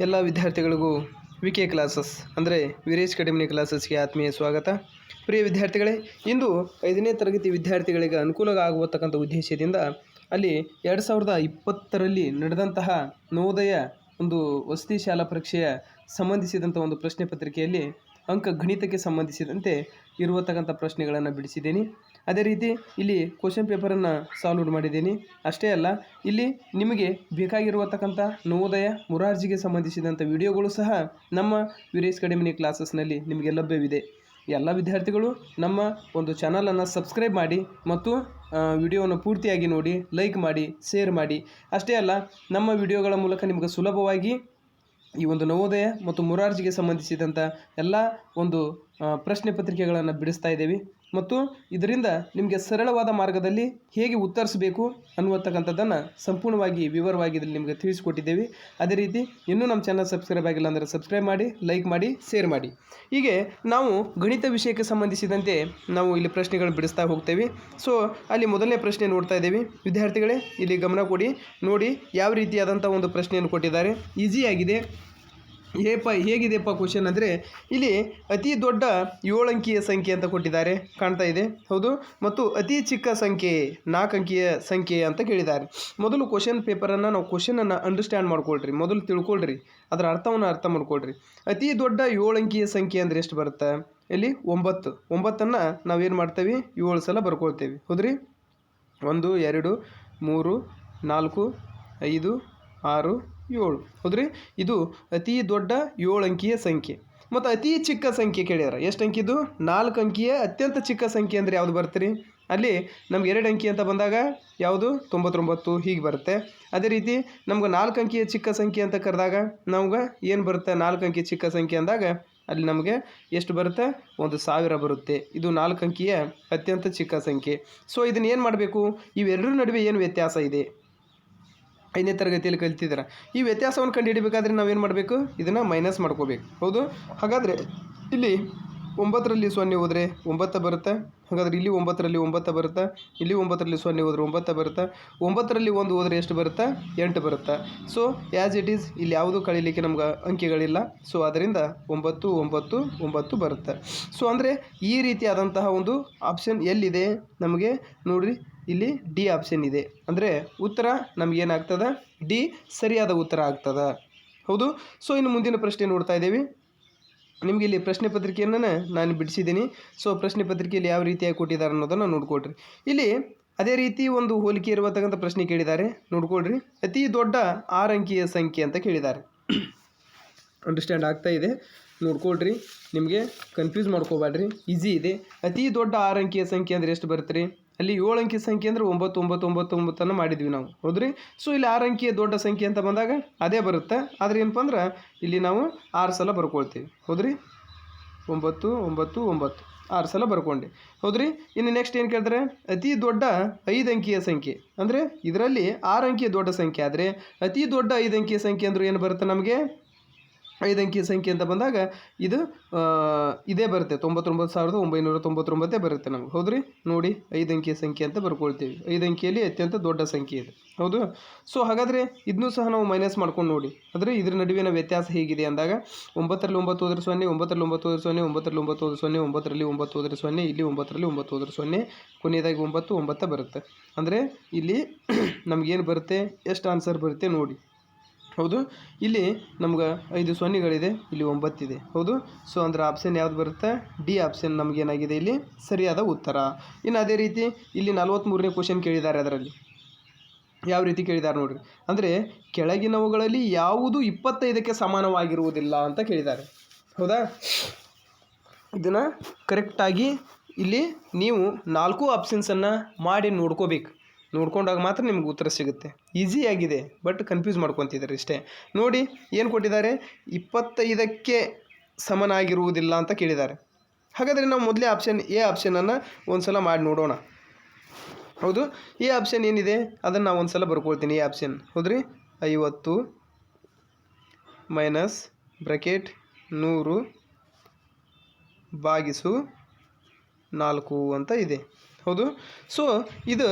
ಎಲ್ಲ ವಿದ್ಯಾರ್ಥಿಗಳಿಗೂ ವಿಕೆ ಕ್ಲಾಸಸ್ ಅಂದರೆ ವೀರೇಶ್ ಅಕಾಡೆಮಿ ಕ್ಲಾಸಸ್ಗೆ ಆತ್ಮೀಯ ಸ್ವಾಗತ. ಪ್ರಿಯ ವಿದ್ಯಾರ್ಥಿಗಳೇ, ಇಂದು 5ನೇ ತರಗತಿ ವಿದ್ಯಾರ್ಥಿಗಳಿಗೆ ಅನುಕೂಲ ಆಗುವತಕ್ಕಂಥ ಉದ್ದೇಶದಿಂದ ಅಲ್ಲಿ 2020ರಲ್ಲಿ ನಡೆದಂತಹ ನವೋದಯ ಒಂದು ವಸತಿ ಶಾಲಾ ಪರೀಕ್ಷೆಯ ಸಂಬಂಧಿಸಿದಂಥ ಒಂದು ಪ್ರಶ್ನೆ ಪತ್ರಿಕೆಯಲ್ಲಿ ಅಂಕ ಗಣಿತಕ್ಕೆ ಸಂಬಂಧಿಸಿದಂತೆ ಇರುವತಕ್ಕಂಥ ಪ್ರಶ್ನೆಗಳನ್ನು ಬಿಡಿಸಿದ್ದೀನಿ. ಅದೇ ರೀತಿ ಇಲ್ಲಿ ಕ್ವಶನ್ ಪೇಪರನ್ನು ಸಾಲ್ವ್ ಮಾಡಿದ್ದೀನಿ. ಅಷ್ಟೇ ಅಲ್ಲ, ಇಲ್ಲಿ ನಿಮಗೆ ಬೇಕಾಗಿರುವತಕ್ಕಂಥ ನವೋದಯ ಮುರಾರ್ಜಿಗೆ ಸಂಬಂಧಿಸಿದಂಥ ವಿಡಿಯೋಗಳು ಸಹ ನಮ್ಮ ವೀರೇಶ್ ಅಕಾಡೆಮಿ ಕ್ಲಾಸಸ್ನಲ್ಲಿ ನಿಮಗೆ ಲಭ್ಯವಿದೆ. ಎಲ್ಲ ವಿದ್ಯಾರ್ಥಿಗಳು ನಮ್ಮ ಒಂದು ಚಾನಲನ್ನು ಸಬ್ಸ್ಕ್ರೈಬ್ ಮಾಡಿ ಮತ್ತು ವಿಡಿಯೋವನ್ನು ಪೂರ್ತಿಯಾಗಿ ನೋಡಿ, ಲೈಕ್ ಮಾಡಿ, ಶೇರ್ ಮಾಡಿ. ಅಷ್ಟೇ ಅಲ್ಲ, ನಮ್ಮ ವಿಡಿಯೋಗಳ ಮೂಲಕ ನಿಮಗೆ ಸುಲಭವಾಗಿ ಈ ಒಂದು ನವೋದಯ ಮತ್ತು ಮುರಾರ್ಜಿಗೆ ಸಂಬಂಧಿಸಿದಂಥ ಎಲ್ಲ ಒಂದು ಪ್ರಶ್ನೆ ಪತ್ರಿಕೆಗಳನ್ನು ಬಿಡಿಸ್ತಾ ಇದ್ದೇವೆ ಮತ್ತು ಇದರಿಂದ ನಿಮಗೆ ಸರಳವಾದ ಮಾರ್ಗದಲ್ಲಿ ಹೇಗೆ ಉತ್ತರಿಸಬೇಕು ಅನ್ನುವತಕ್ಕಂಥದ್ದನ್ನು ಸಂಪೂರ್ಣವಾಗಿ ವಿವರವಾಗಿ ಇದರಲ್ಲಿ ನಿಮಗೆ ತಿಳಿಸಿಕೊಟ್ಟಿದ್ದೇವೆ. ಅದೇ ರೀತಿ ಇನ್ನೂ ನಮ್ಮ ಚಾನಲ್ ಸಬ್ಸ್ಕ್ರೈಬ್ ಆಗಿಲ್ಲ ಅಂದರೆ ಸಬ್ಸ್ಕ್ರೈಬ್ ಮಾಡಿ, ಲೈಕ್ ಮಾಡಿ, ಶೇರ್ ಮಾಡಿ. ಹೀಗೆ ನಾವು ಗಣಿತ ವಿಷಯಕ್ಕೆ ಸಂಬಂಧಿಸಿದಂತೆ ನಾವು ಇಲ್ಲಿ ಪ್ರಶ್ನೆಗಳನ್ನು ಬಿಡಿಸ್ತಾ ಹೋಗ್ತೇವೆ. ಸೊ ಅಲ್ಲಿ ಮೊದಲನೇ ಪ್ರಶ್ನೆ ನೋಡ್ತಾ ಇದ್ದೇವೆ. ವಿದ್ಯಾರ್ಥಿಗಳೇ, ಇಲ್ಲಿ ಗಮನ ಕೊಡಿ, ನೋಡಿ ಯಾವ ರೀತಿಯಾದಂಥ ಒಂದು ಪ್ರಶ್ನೆಯನ್ನು ಕೊಟ್ಟಿದ್ದಾರೆ. ಈಸಿಯಾಗಿದೆ. ಹೇಗಿದೆಯಪ್ಪ ಕ್ವಶನ್ ಅಂದರೆ, ಇಲ್ಲಿ ಅತಿ ದೊಡ್ಡ 7 ಅಂಕಿಯ ಸಂಖ್ಯೆ ಅಂತ ಕೊಟ್ಟಿದ್ದಾರೆ, ಕಾಣ್ತಾ ಇದೆ, ಹೌದು. ಮತ್ತು ಅತಿ ಚಿಕ್ಕ ಸಂಖ್ಯೆ 4 ಅಂಕಿಯ ಸಂಖ್ಯೆ ಅಂತ ಕೇಳಿದ್ದಾರೆ. ಮೊದಲು ಕ್ವಶನ್ ಪೇಪರನ್ನು ನಾವು ಕ್ವಶನನ್ನು ಅಂಡರ್ಸ್ಟ್ಯಾಂಡ್ ಮಾಡ್ಕೊಳ್ರಿ, ಮೊದಲು ತಿಳ್ಕೊಳ್ರಿ, ಅದರ ಅರ್ಥವನ್ನು ಅರ್ಥ ಮಾಡ್ಕೊಳ್ರಿ. ಅತಿ ದೊಡ್ಡ 7 ಅಂಕಿಯ ಸಂಖ್ಯೆ ಅಂದರೆ ಎಷ್ಟು ಬರುತ್ತೆ? ಇಲ್ಲಿ 9. 9ಅನ್ನು ನಾವೇನು ಮಾಡ್ತೇವೆ? 7 ಸಲ ಬರ್ಕೊಳ್ತೇವೆ, ಹೌದ್ರಿ. 1 2 3 4 5 6 7, ಹೌದ್ರಿ. ಇದು ಅತಿ ದೊಡ್ಡ 7 ಅಂಕಿಯ ಸಂಖ್ಯೆ. ಮತ್ತು ಅತಿ ಚಿಕ್ಕ ಸಂಖ್ಯೆ ಕೇಳಿದಾರೆ. ಎಷ್ಟು ಅಂಕಿದು? 4 ಅಂಕಿಯ ಅತ್ಯಂತ ಚಿಕ್ಕ ಸಂಖ್ಯೆ ಅಂದರೆ ಯಾವುದು ಬರ್ತೀರಿ? ಅಲ್ಲಿ ನಮ್ಗೆ 2 ಅಂಕಿ ಅಂತ ಬಂದಾಗ ಯಾವುದು? 99 ಹೀಗೆ ಬರುತ್ತೆ. ಅದೇ ರೀತಿ ನಮ್ಗೆ 4 ಅಂಕಿಯ ಚಿಕ್ಕ ಸಂಖ್ಯೆ ಅಂತ ಕರೆದಾಗ ನಮ್ಗೆ ಏನು ಬರುತ್ತೆ? 4 ಅಂಕಿ ಚಿಕ್ಕ ಸಂಖ್ಯೆ ಅಂದಾಗ ಅಲ್ಲಿ ನಮಗೆ ಎಷ್ಟು ಬರುತ್ತೆ? 1000 ಬರುತ್ತೆ. ಇದು 4 ಅಂಕಿಯ ಅತ್ಯಂತ ಚಿಕ್ಕ ಸಂಖ್ಯೆ. ಸೊ ಇದನ್ನು ಏನು ಮಾಡಬೇಕು? ಇವೆರಡರ ನಡುವೆ ಏನು ವ್ಯತ್ಯಾಸ ಇದೆ? 5ನೇ ತರಗತಿಯಲ್ಲಿ ಕಲಿತಿದ್ದೀರ. ಈ ವ್ಯತ್ಯಾಸವನ್ನು ಕಂಡುಹಿಡಿಬೇಕಾದ್ರೆ ನಾವೇನು ಮಾಡಬೇಕು? ಇದನ್ನು ಮೈನಸ್ ಮಾಡ್ಕೋಬೇಕು, ಹೌದು. ಹಾಗಾದರೆ ಇಲ್ಲಿ 9ರಲ್ಲಿ 0 ಹೋದರೆ 9 ಬರುತ್ತೆ. ಹಾಗಾದರೆ ಇಲ್ಲಿ 9ರಲ್ಲಿ 9 ಬರುತ್ತೆ. ಇಲ್ಲಿ 9ರಲ್ಲಿ 0 ಹೋದರೆ 9 ಬರುತ್ತೆ. 9ರಲ್ಲಿ 1 ಹೋದರೆ ಎಷ್ಟು ಬರುತ್ತೆ? 8 ಬರುತ್ತೆ. ಸೊ ಆ್ಯಸ್ ಇಟ್ ಈಸ್ ಇಲ್ಲಿ ಯಾವುದೂ ಕಳೀಲಿಕ್ಕೆ ನಮ್ಗೆ ಅಂಕಿಗಳಿಲ್ಲ. ಸೊ ಅದರಿಂದ 9 9 9 ಬರುತ್ತೆ. ಸೊ ಅಂದರೆ ಈ ರೀತಿಯಾದಂತಹ ಒಂದು ಆಪ್ಷನ್ ಎಲ್ಲಿದೆ ನಮಗೆ ನೋಡಿರಿ, ಇಲ್ಲಿ ಡಿ ಆಪ್ಷನ್ ಇದೆ. ಅಂದರೆ ಉತ್ತರ ನಮಗೇನಾಗ್ತದೆ? ಡಿ ಸರಿಯಾದ ಉತ್ತರ ಆಗ್ತದೆ, ಹೌದು. ಸೊ ಇನ್ನು ಮುಂದಿನ ಪ್ರಶ್ನೆ ನೋಡ್ತಾ ಇದ್ದೇವೆ. ನಿಮಗೆ ಇಲ್ಲಿ ಪ್ರಶ್ನೆ ಪತ್ರಿಕೆಯನ್ನು ನಾನು ಬಿಡಿಸಿದ್ದೀನಿ. ಸೊ ಪ್ರಶ್ನೆ ಪತ್ರಿಕೆಯಲ್ಲಿ ಯಾವ ರೀತಿಯಾಗಿ ಕೊಟ್ಟಿದ್ದಾರೆ ಅನ್ನೋದನ್ನು ನೋಡ್ಕೊಳ್ರಿ. ಇಲ್ಲಿ ಅದೇ ರೀತಿ ಒಂದು ಹೋಲಿಕೆ ಇರುವತಕ್ಕಂಥ ಪ್ರಶ್ನೆ ಕೇಳಿದ್ದಾರೆ, ನೋಡ್ಕೊಳ್ರಿ. ಅತಿ ದೊಡ್ಡ 6 ಅಂಕಿಯ ಸಂಖ್ಯೆ ಅಂತ ಕೇಳಿದ್ದಾರೆ. ಅಂಡರ್ಸ್ಟ್ಯಾಂಡ್ ಆಗ್ತಾ ಇದೆ? ನೋಡ್ಕೊಳ್ರಿ, ನಿಮಗೆ ಕನ್ಫ್ಯೂಸ್ ಮಾಡ್ಕೋಬೇಡ್ರಿ, ಈಸಿ ಇದೆ. ಅತಿ ದೊಡ್ಡ 6 ಅಂಕಿಯ ಸಂಖ್ಯೆ ಅಂದರೆ ಎಷ್ಟು ಬರುತ್ತೆ ರೀ? ಅಲ್ಲಿ 7 ಅಂಕಿಯ ಸಂಖ್ಯೆ ಅಂದರೆ 9 9 9 9 ಮಾಡಿದ್ವಿ ನಾವು, ಹೌದ್ರಿ. ಸೊ ಇಲ್ಲಿ 6 ಅಂಕಿಯ ದೊಡ್ಡ ಸಂಖ್ಯೆ ಅಂತ ಬಂದಾಗ ಅದೇ ಬರುತ್ತೆ. ಆದರೆ ಏನಪ್ಪ ಅಂದ್ರೆ ಇಲ್ಲಿ ನಾವು 6 ಸಲ ಬರ್ಕೊಳ್ತೀವಿ, ಹೌದ್ರಿ. 9 9 9 6 ಸಲ ಬರ್ಕೊಂಡೆ, ಹೌದ್ರಿ. ಇನ್ನು ನೆಕ್ಸ್ಟ್ ಏನು ಕೇಳಿದ್ರೆ, ಅತಿ ದೊಡ್ಡ 5 ಅಂಕಿಯ ಸಂಖ್ಯೆ ಅಂದರೆ ಇದರಲ್ಲಿ 6 ಅಂಕಿಯ ದೊಡ್ಡ ಸಂಖ್ಯೆ ಆದರೆ ಅತಿ ದೊಡ್ಡ 5 ಅಂಕಿಯ ಸಂಖ್ಯೆ ಅಂದ್ರೆ ಏನು ಬರುತ್ತೆ ನಮಗೆ? 5 ಅಂಕಿಯ ಸಂಖ್ಯೆ ಅಂತ ಬಂದಾಗ ಇದು ಇದೇ ಬರುತ್ತೆ, 99,999 ಬರುತ್ತೆ ನಮ್ಗೆ, ಹೌದ್ರಿ. ನೋಡಿ 5 ಅಂಕಿಯ ಸಂಖ್ಯೆ ಅಂತ ಬರ್ಕೊಳ್ತೀವಿ. 5 ಅಂಕಿಯಲ್ಲಿ ಅತ್ಯಂತ ದೊಡ್ಡ ಸಂಖ್ಯೆ ಇದೆ, ಹೌದು. ಸೊ ಹಾಗಾದರೆ ಇದನ್ನೂ ಸಹ ನಾವು ಮೈನಸ್ ಮಾಡ್ಕೊಂಡು ನೋಡಿ, ಅಂದರೆ ಇದ್ರ ನಡುವಿನ ವ್ಯತ್ಯಾಸ ಹೇಗಿದೆ ಅಂದಾಗ 9ರಲ್ಲಿ 9 ಹೋದರೆ 0, 9ರಲ್ಲಿ 9 ಹೋದರೆ 0, 9ರಲ್ಲಿ 9 ಹೋದರೆ 0, 9ರಲ್ಲಿ 9 ಹೋದರೆ 0, ಇಲ್ಲಿ 9ರಲ್ಲಿ 9 ಹೋದರೆ 0, ಕೊನೆಯದಾಗಿ 9 9 ಬರುತ್ತೆ. ಅಂದರೆ ಇಲ್ಲಿ ನಮಗೇನು ಬರುತ್ತೆ? ಎಷ್ಟು ಆನ್ಸರ್ ಬರುತ್ತೆ ನೋಡಿ, ಹೌದು. ಇಲ್ಲಿ ನಮ್ಗೆ 5 ಸೊನ್ನೆಗಳಿದೆ, ಇಲ್ಲಿ 9 ಇದೆ, ಹೌದು. ಸೊ ಅಂದರೆ ಆಪ್ಷನ್ ಯಾವ್ದು ಬರುತ್ತೆ? ಡಿ ಆಪ್ಷನ್ ನಮಗೇನಾಗಿದೆ ಇಲ್ಲಿ ಸರಿಯಾದ ಉತ್ತರ. ಇನ್ನು ಅದೇ ರೀತಿ ಇಲ್ಲಿ 43ನೇ ಕ್ವಶನ್ ಕೇಳಿದ್ದಾರೆ. ಅದರಲ್ಲಿ ಯಾವ ರೀತಿ ಕೇಳಿದ್ದಾರೆ ನೋಡಿರಿ. ಅಂದರೆ ಕೆಳಗಿನವುಗಳಲ್ಲಿ ಯಾವುದು 25ಕ್ಕೆ ಸಮಾನವಾಗಿರುವುದಿಲ್ಲ ಅಂತ ಕೇಳಿದ್ದಾರೆ, ಹೌದಾ. ಇದನ್ನು ಕರೆಕ್ಟಾಗಿ ಇಲ್ಲಿ ನೀವು 4 ಆಪ್ಷನ್ಸನ್ನು ಮಾಡಿ ನೋಡ್ಕೋಬೇಕು. ನೋಡ್ಕೊಂಡಾಗ ಮಾತ್ರ ನಿಮ್ಗೆ ಉತ್ತರ ಸಿಗುತ್ತೆ. ಈಸಿಯಾಗಿದೆ, ಬಟ್ ಕನ್ಫ್ಯೂಸ್ ಮಾಡ್ಕೊತಿದ್ದಾರೆ ಇಷ್ಟೇ. ನೋಡಿ ಏನು ಕೊಟ್ಟಿದ್ದಾರೆ? 25ಕ್ಕೆ ಸಮನಾಗಿರುವುದಿಲ್ಲ ಅಂತ ಕೇಳಿದ್ದಾರೆ. ಹಾಗಾದರೆ ನಾವು ಮೊದಲೇ ಆಪ್ಷನ್ ಎ ಆಪ್ಷನನ್ನು ಒಂದು ಸಲ ಮಾಡಿ ನೋಡೋಣ, ಹೌದು. ಎ ಆಪ್ಷನ್ ಏನಿದೆ ಅದನ್ನು ನಾವು ಒಂದು ಸಲ ಬರ್ಕೊಳ್ತೀನಿ. ಎ ಆಪ್ಷನ್, ಹೌದ್ರಿ. 50 ಮೈನಸ್ ಬ್ರ್ಯಾಕೆಟ್ 100 ಭಾಗಿಸು 4 ಅಂತ ಇದೆ, ಹೌದು. ಸೊ ಇದು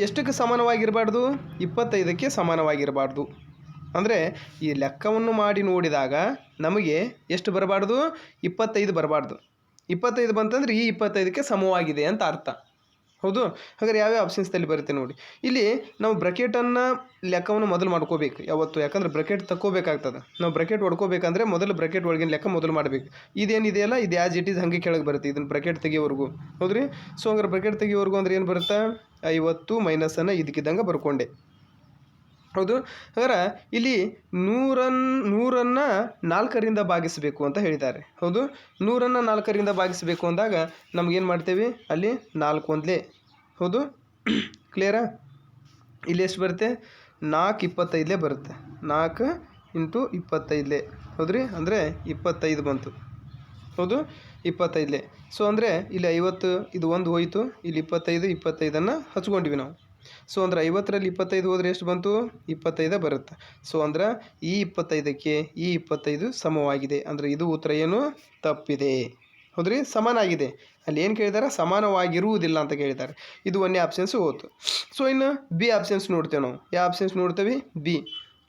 ಎಷ್ಟಕ್ಕೆ ಸಮಾನವಾಗಿರಬಾರ್ದು? 25ಕ್ಕೆ ಸಮಾನವಾಗಿರಬಾರ್ದು. ಅಂದರೆ ಈ ಲೆಕ್ಕವನ್ನು ಮಾಡಿ ನೋಡಿದಾಗ ನಮಗೆ ಎಷ್ಟು ಬರಬಾರ್ದು, 25 ಬರಬಾರ್ದು. 25 ಬಂತಂದ್ರೆ ಈ 25ಕ್ಕೆ ಸಮವಾಗಿದೆ ಅಂತ ಅರ್ಥ. ಹೌದು. ಹಾಗಾದ್ರೆ ಯಾವ್ಯಾವ ಆಪ್ಷನ್ಸ್ದಲ್ಲಿ ಬರುತ್ತೆ ನೋಡಿ. ಇಲ್ಲಿ ನಾವು ಬ್ರಕೆಟನ್ನು ಲೆಕ್ಕವನ್ನು ಮೊದಲು ಮಾಡ್ಕೋಬೇಕು ಯಾವತ್ತು, ಯಾಕಂದ್ರೆ ಬ್ರಕೆಟ್ ತಕ್ಕೋಬೇಕಾಗ್ತದೆ. ನಾವು ಬ್ರಕೆಟ್ ಹೊಡ್ಕೋಬೇಕಂದ್ರೆ ಮೊದಲು ಬ್ರಕೆಟ್ ಒಳಗಿನ ಲೆಕ್ಕ ಮೊದಲು ಮಾಡಬೇಕು. ಇದೇನಿದೆಯಲ್ಲ ಇದು ಆ್ಯಸ್ ಇಟ್ ಈಸ್ ಹಾಗೆ ಕೆಳಗೆ ಬರುತ್ತೆ ಇದನ್ನು ಬ್ರಕೆಟ್ ತೆಗಿಯೋವರೆಗೂ. ಹೌದ್ರಿ. ಸೊ ಹಂಗಾರೆ ಬ್ರಕೆಟ್ ತೆಗಿಯೋವರೆಗೂ ಅಂದ್ರೆ ಏನು ಬರುತ್ತೆ, 50 ಮೈನಸನ್ನು ಇದಕ್ಕಿದ್ದಂಗೆ ಬರ್ಕೊಂಡೆ. ಹೌದು. ಹಾಗಾದ್ರೆ ಇಲ್ಲಿ 100ನ್ನು 4ರಿಂದ ಭಾಗಿಸಬೇಕು ಅಂತ ಹೇಳಿದ್ದಾರೆ. ಹೌದು. 100ನ್ನು 4ರಿಂದ ಭಾಗಿಸಬೇಕು ಅಂದಾಗ ನಮಗೇನು ಮಾಡ್ತೇವೆ, ಅಲ್ಲಿ 4 ಒಂದಲೇ. ಹೌದು. ಕ್ಲಿಯರಾ. ಇಲ್ಲಿ ಎಷ್ಟು ಬರುತ್ತೆ, 4 25ಲೇ ಬರುತ್ತೆ. 4 × 25ಲೇ. ಹೌದ್ರಿ. ಅಂದರೆ 25 ಬಂತು. ಹೌದು. 25ಲೇ. ಸೊ ಅಂದರೆ ಇಲ್ಲಿ 50 ಇದು ಒಂದು ಹೋಯಿತು, ಇಲ್ಲಿ 25ನ್ನು ಹಚ್ಕೊಂಡಿವಿ ನಾವು. ಸೊ ಅಂದ್ರೆ 50ರಲ್ಲಿ 25 ಹೋದರೆ ಎಷ್ಟು ಬಂತು, 25 ಬರುತ್ತೆ. ಸೊ ಅಂದ್ರೆ ಈ 25ಕ್ಕೆ ಈ 25 ಸಮವಾಗಿದೆ. ಅಂದರೆ ಇದು ಉತ್ತರ ಏನು, ತಪ್ಪಿದೆ. ಹೌದ್ರಿ. ಸಮಾನಾಗಿದೆ. ಅಲ್ಲಿ ಏನು ಕೇಳಿದ್ದಾರೆ, ಸಮಾನವಾಗಿರುವುದಿಲ್ಲ ಅಂತ ಕೇಳಿದ್ದಾರೆ. ಇದು ಒಂದೇ ಆಪ್ಷನ್ಸ್ ಹೋಯ್ತು. ಸೊ ಇನ್ನು ಬಿ ಆಪ್ಷನ್ಸ್ ನೋಡ್ತೇವೆ ನಾವು. ಯಾವ ಆಪ್ಷನ್ಸ್ ನೋಡ್ತೇವೆ, ಬಿ.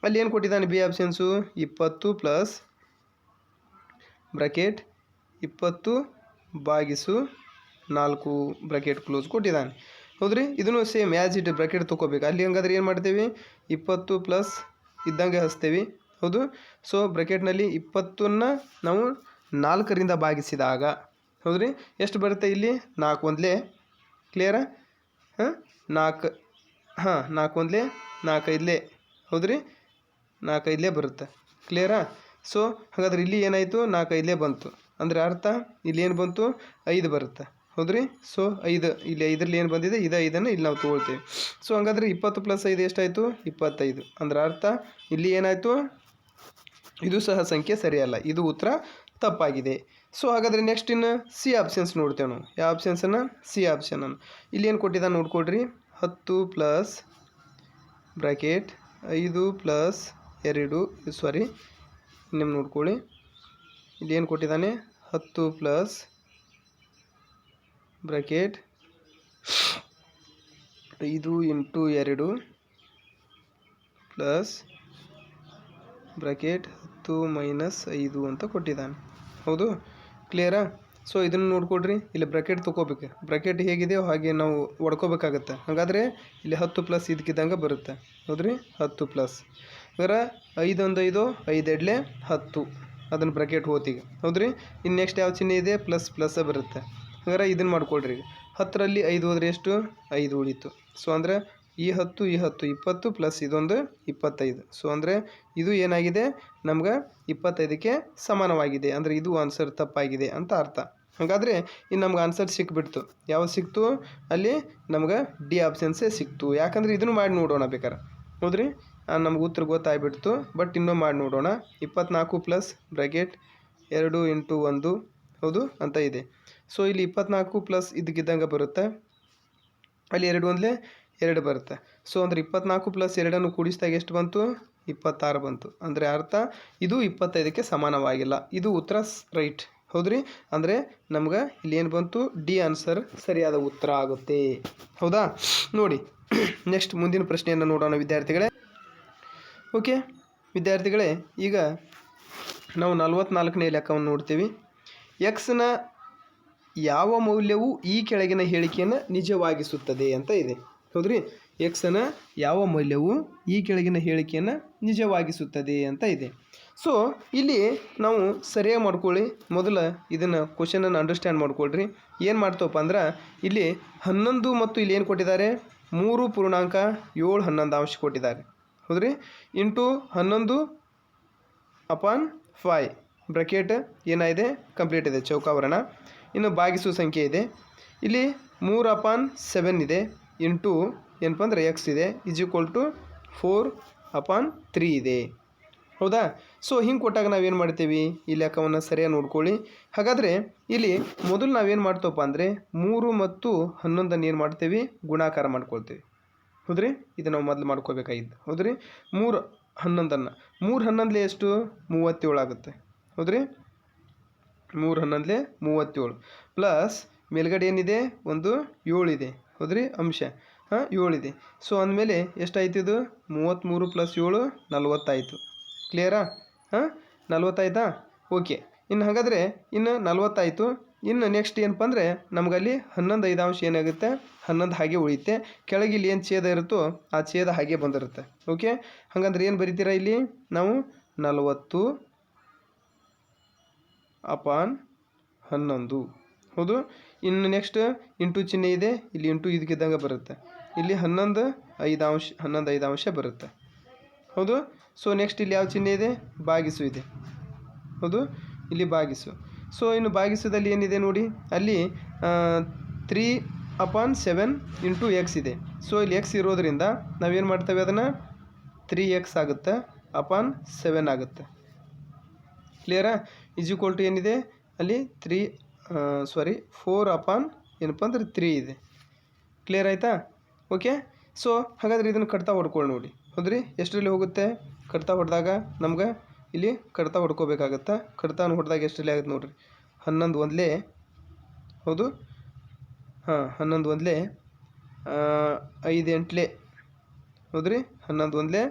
ಅಲ್ಲಿ ಏನು ಕೊಟ್ಟಿದ್ದಾನೆ ಬಿ ಆಪ್ಷನ್ಸು, 20 ಪ್ಲಸ್ ಬ್ರಕೆಟ್ 20 ಭಾಗಿಸು 4 ಬ್ರಕೆಟ್ ಕ್ಲೋಸ್ ಕೊಟ್ಟಿದ್ದಾನೆ. ಹೌದ್ರಿ. ಇದನ್ನು ಸೇಮ್ ಆ್ಯಸ್ ಇಟ್ ಬ್ರಕೆಟ್ ತೊಗೋಬೇಕು. ಅಲ್ಲಿ ಹಂಗಾದ್ರೆ ಏನು ಮಾಡ್ತೇವೆ, 20 ಪ್ಲಸ್ ಇದ್ದಂಗೆ ಹಚ್ತೇವೆ. ಹೌದು. ಸೊ ಬ್ರಕೆಟ್ನಲ್ಲಿ 20ನ್ನು ನಾವು 4ರಿಂದ ಭಾಗಿಸಿದಾಗ ಹೌದ್ರಿ ಎಷ್ಟು ಬರುತ್ತೆ, ಇಲ್ಲಿ 4 ಒಂದಲೇ. ಕ್ಲಿಯರಾ. 4 4 ಒಂದಲೇ 4 5ಲೇ. ಹೌದ್ರಿ. 4 5ಲೇ ಬರುತ್ತೆ. ಕ್ಲಿಯರಾ. ಸೊ ಹಾಗಾದ್ರೆ ಇಲ್ಲಿ ಏನಾಯಿತು, 4 5ಲೇ ಬಂತು. ಅಂದರೆ ಅರ್ಥ ಇಲ್ಲಿ ಏನು ಬಂತು, 5 ಬರುತ್ತೆ. ಹೌದ್ರಿ. ಸೊ 5 ಇಲ್ಲಿ 5ರಲ್ಲಿ ಏನು ಬಂದಿದೆ, ಇದು 5ನ್ನು ಇಲ್ಲಿ ನಾವು ತೊಗೊಳ್ತೀವಿ. ಸೊ ಹಂಗಾದ್ರೆ 20 ಪ್ಲಸ್ 5 ಎಷ್ಟಾಯಿತು, 25. ಅಂದ್ರೆ ಅರ್ಥ ಇಲ್ಲಿ ಏನಾಯಿತು, ಇದು ಸಹ ಸಂಖ್ಯೆ ಸರಿಯಲ್ಲ, ಇದು ಉತ್ತರ ತಪ್ಪಾಗಿದೆ. ಸೊ ಹಾಗಾದರೆ ನೆಕ್ಸ್ಟ್ ಇನ್ನು ಸಿ ಆಪ್ಷನ್ಸ್ ನೋಡ್ತೇವೆ ನಾವು. ಯಾವ ಆಪ್ಷನ್ಸನ್ನು, ಸಿ ಆಪ್ಷನನ್ನು. ಇಲ್ಲಿ ಏನು ಕೊಟ್ಟಿದ್ದಾನೆ ನೋಡ್ಕೊಳ್ರಿ, 10 ಪ್ಲಸ್ ಬ್ರ್ಯಾಕೆಟ್ 5 ಪ್ಲಸ್ 2 ಸಾರಿ ನಿಮ್ಮ ನೋಡ್ಕೊಳ್ಳಿ. ಇಲ್ಲಿ ಏನು ಕೊಟ್ಟಿದ್ದಾನೆ, 10 plus bracket 5 × 2 plus bracket 10 minus 5 ಅಂತ ಕೊಟ್ಟಿದ್ದಾನೆ. ಹೌದು. ಕ್ಲಿಯರಾ. ಸೊ ಇದನ್ನು ನೋಡ್ಕೊಡ್ರಿ, ಇಲ್ಲಿ ಬ್ರ್ಯಾಕೆಟ್ ತೊಗೋಬೇಕು. ಬ್ರ್ಯಾಕೆಟ್ ಹೇಗಿದೆಯೋ ಹಾಗೆ ನಾವು ಹೊಡ್ಕೋಬೇಕಾಗತ್ತೆ. ಹಾಗಾದರೆ ಇಲ್ಲಿ 10 ಪ್ಲಸ್ ಇದಕ್ಕಿದ್ದಂಗೆ ಬರುತ್ತೆ. ಹೌದ್ರಿ. 10 ಪ್ಲಸ್ ಅಂದ್ರೆ 5 1 5 5 2 10 ಅದನ್ನು ಬ್ರ್ಯಾಕೆಟ್ ಹೋತಿಗೆ. ಹೌದ್ರಿ. ಇನ್ನು ನೆಕ್ಸ್ಟ್ ಯಾವ ಚಿಹ್ನೆ ಇದೆ, ಪ್ಲಸ್ ಪ್ಲಸ್ ಬರುತ್ತೆ. ಹಾಗಾದ್ರೆ ಇದನ್ನು ಮಾಡ್ಕೊಳ್ರಿ. 10ರಲ್ಲಿ 5 ಹೋದರೆ ಎಷ್ಟು, 5 ಉಳಿತು. ಸೊ ಅಂದರೆ ಈ 10 ಈ 10 20 ಪ್ಲಸ್ ಇದೊಂದು 25. ಸೊ ಅಂದರೆ ಇದು ಏನಾಗಿದೆ, ನಮ್ಗೆ 25ಕ್ಕೆ ಸಮಾನವಾಗಿದೆ. ಅಂದರೆ ಇದು ಆನ್ಸರ್ ತಪ್ಪಾಗಿದೆ ಅಂತ ಅರ್ಥ. ಹಾಗಾದರೆ ಇನ್ನು ನಮ್ಗೆ ಆನ್ಸರ್ ಸಿಕ್ಬಿಡ್ತು. ಯಾವುದು ಸಿಕ್ತು, ಅಲ್ಲಿ ನಮ್ಗೆ ಡಿ ಆಪ್ಷನ್ಸೇ ಸಿಕ್ತು. ಯಾಕಂದರೆ ಇದನ್ನು ಮಾಡಿ ನೋಡೋಣ ಬೇಕಾರೆ. ಹೌದ್ರಿ. ನಮ್ಗೆ ಉತ್ತರ ಗೊತ್ತಾಗ್ಬಿಡ್ತು. ಬಟ್ ಇನ್ನೂ ಮಾಡಿ ನೋಡೋಣ. 24 ಪ್ಲಸ್ ಬ್ರ್ಯಾಕೆಟ್ 2 × 1 ಹೌದು ಅಂತ ಇದೆ. ಸೊ ಇಲ್ಲಿ 24 ಪ್ಲಸ್ ಇದಕ್ಕಿದ್ದಂಗೆ ಬರುತ್ತೆ. ಅಲ್ಲಿ 2 ಒಂದಲೇ 2 ಬರುತ್ತೆ. ಸೊ ಅಂದರೆ 24 ಪ್ಲಸ್ 2ನ್ನು ಕೂಡಿಸಿದಾಗ ಎಷ್ಟು ಬಂತು, 26 ಬಂತು. ಅಂದರೆ ಅರ್ಥ ಇದು 25ಕ್ಕೆ ಸಮಾನವಾಗಿಲ್ಲ. ಇದು ಉತ್ತರ ರೈಟ್. ಹೌದ್ರಿ. ಅಂದರೆ ನಮ್ಗೆ ಇಲ್ಲಿ ಏನು ಬಂತು, ಡಿ ಆನ್ಸರ್ ಸರಿಯಾದ ಉತ್ತರ ಆಗುತ್ತೆ. ಹೌದಾ. ನೋಡಿ ನೆಕ್ಸ್ಟ್ ಮುಂದಿನ ಪ್ರಶ್ನೆಯನ್ನು ನೋಡೋಣ ವಿದ್ಯಾರ್ಥಿಗಳೇ. ಓಕೆ ವಿದ್ಯಾರ್ಥಿಗಳೇ, ಈಗ ನಾವು 44ನೇ ಲೆಕ್ಕವನ್ನು ನೋಡ್ತೀವಿ. ಎಕ್ಸ್ನ ಯಾವ ಮೌಲ್ಯವು ಈ ಕೆಳಗಿನ ಹೇಳಿಕೆಯನ್ನು ನಿಜವಾಗಿಸುತ್ತದೆ ಅಂತ ಇದೆ. ಹೌದ್ರಿ. ಎಕ್ಸ್ನ ಯಾವ ಮೌಲ್ಯವು ಈ ಕೆಳಗಿನ ಹೇಳಿಕೆಯನ್ನು ನಿಜವಾಗಿಸುತ್ತದೆ ಅಂತ ಇದೆ. ಸೊ ಇಲ್ಲಿ ನಾವು ಸರಿಯಾಗಿ ಮಾಡ್ಕೊಳ್ಳಿ. ಮೊದಲ ಇದನ್ನು ಕ್ವಶನನ್ನು ಅಂಡರ್ಸ್ಟ್ಯಾಂಡ್ ಮಾಡ್ಕೊಳ್ರಿ. ಏನು ಮಾಡ್ತವಪ್ಪ ಅಂದ್ರೆ ಇಲ್ಲಿ 11 ಮತ್ತು ಇಲ್ಲಿ ಏನು ಕೊಟ್ಟಿದ್ದಾರೆ, 3.711 ಕೊಟ್ಟಿದ್ದಾರೆ. ಹೌದ್ರಿ. ಇಂಟು 11/5 ಬ್ರ್ಯಾಕೆಟ್ ಏನಾಗಿದೆ, ಕಂಪ್ಲೀಟ್ ಇದೆ, ಚೌಕಾವರಣ. ಇನ್ನು ಭಾಗಿಸುವ ಸಂಖ್ಯೆ ಇದೆ. ಇಲ್ಲಿ 3/7 ಇದೆ. ಇಂಟು ಏನಪ್ಪ ಅಂದರೆ ಎಕ್ಸ್ ಇದೆ, = 4/3 ಇದೆ. ಹೌದಾ. ಸೊ ಹಿಂಗೆ ಕೊಟ್ಟಾಗ ನಾವೇನು ಮಾಡ್ತೀವಿ, ಈ ಲೆಕ್ಕವನ್ನು ಸರಿಯಾಗಿ ನೋಡ್ಕೊಳ್ಳಿ. ಹಾಗಾದರೆ ಇಲ್ಲಿ ಮೊದಲು ನಾವೇನು ಮಾಡ್ತೇವಪ್ಪ ಅಂದರೆ 3 ಮತ್ತು 11 ಏನು ಮಾಡ್ತೀವಿ, ಗುಣಾಕಾರ ಮಾಡ್ಕೊಳ್ತೀವಿ. ಹೌದ್ರಿ. ಇದು ನಾವು ಮೊದಲು ಮಾಡ್ಕೋಬೇಕಾಗಿದ್ದು. ಹೌದ್ರಿ. 3 11 3 11 ಎಷ್ಟು, 37 ಆಗುತ್ತೆ. ಹೌದ್ರಿ. 3 11 37 ಪ್ಲಸ್ ಮೇಲ್ಗಡೆ ಏನಿದೆ, ಒಂದು 7 ಇದೆ. ಹೌದ್ರಿ ಅಂಶ. 7 ಇದೆ. ಸೊ ಅಂದಮೇಲೆ ಎಷ್ಟಾಯ್ತು ಇದು 33 + 7 40 ಆಯಿತು. ಕ್ಲಿಯರಾ? 40 ಆಯಿತಾ? ಓಕೆ. ಇನ್ನು ಹಾಗಾದರೆ ಇನ್ನು 40 ಆಯಿತು. ಇನ್ನು ನೆಕ್ಸ್ಟ್ ಏನಪ್ಪ ಅಂದರೆ ನಮಗಲ್ಲಿ 11 5 ಏನಾಗುತ್ತೆ 11 ಹಾಗೆ ಉಳಿಯುತ್ತೆ. ಕೆಳಗೆ ಇಲ್ಲಿ ಏನು ಛೇದ ಇರುತ್ತೋ ಆ ಛೇದ ಹಾಗೆ ಬಂದಿರುತ್ತೆ. ಓಕೆ. ಹಾಗಂದ್ರೆ ಏನು ಬರಿತೀರಾ ಇಲ್ಲಿ ನಾವು 40/11. ಹೌದು. ಇನ್ನು ನೆಕ್ಸ್ಟ್ ಇಂಟು ಚಿಹ್ನೆ ಇದೆ, ಇಲ್ಲಿ ಇಂಟು ಇದಕ್ಕಿದ್ದಂಗೆ ಬರುತ್ತೆ. ಇಲ್ಲಿ 11 5 ಬರುತ್ತೆ. ಹೌದು. ಸೊ ನೆಕ್ಸ್ಟ್ ಇಲ್ಲಿ ಯಾವ ಚಿಹ್ನೆ ಇದೆ, ಭಾಗಿಸು ಇದೆ. ಹೌದು, ಇಲ್ಲಿ ಭಾಗಿಸು. ಸೊ ಇನ್ನು ಭಾಗಿಸದಲ್ಲಿ ಏನಿದೆ ನೋಡಿ, ಅಲ್ಲಿ 3/7 ಇಂಟು ಎಕ್ಸ್ ಇದೆ. ಸೊ ಇಲ್ಲಿ ಎಕ್ಸ್ ಇರೋದ್ರಿಂದ ನಾವೇನು ಮಾಡ್ತೇವೆ, ಅದನ್ನು 3x ಆಗುತ್ತೆ ಅಪಾನ್ 7 ಆಗುತ್ತೆ. ಕ್ಲಿಯರಾ? = ಏನಿದೆ ಅಲ್ಲಿ 4/3 ಇದೆ. ಕ್ಲಿಯರ್ ಆಯಿತಾ? ಓಕೆ. ಸೊ ಹಾಗಾದರೆ ಇದನ್ನು ಕಡ್ತಾ ಹೊಡ್ಕೊಳ್ಳಿ ನೋಡಿ. ಹೌದ್ರಿ, ಎಷ್ಟರಲ್ಲಿ ಹೋಗುತ್ತೆ ಕಡ್ತಾ ಹೊಡೆದಾಗ ನಮ್ಗೆ ಇಲ್ಲಿ ಕಡ್ತಾ ಹೊಡ್ಕೋಬೇಕಾಗತ್ತೆ. ಕಡ್ತಾನು ಹೊಡೆದಾಗ ಎಷ್ಟರಲ್ಲಿ ಆಗುತ್ತೆ ನೋಡಿರಿ, 11 1 ಹೌದು. 11 1 5 8 ಹೌದ್ರಿ. 11 1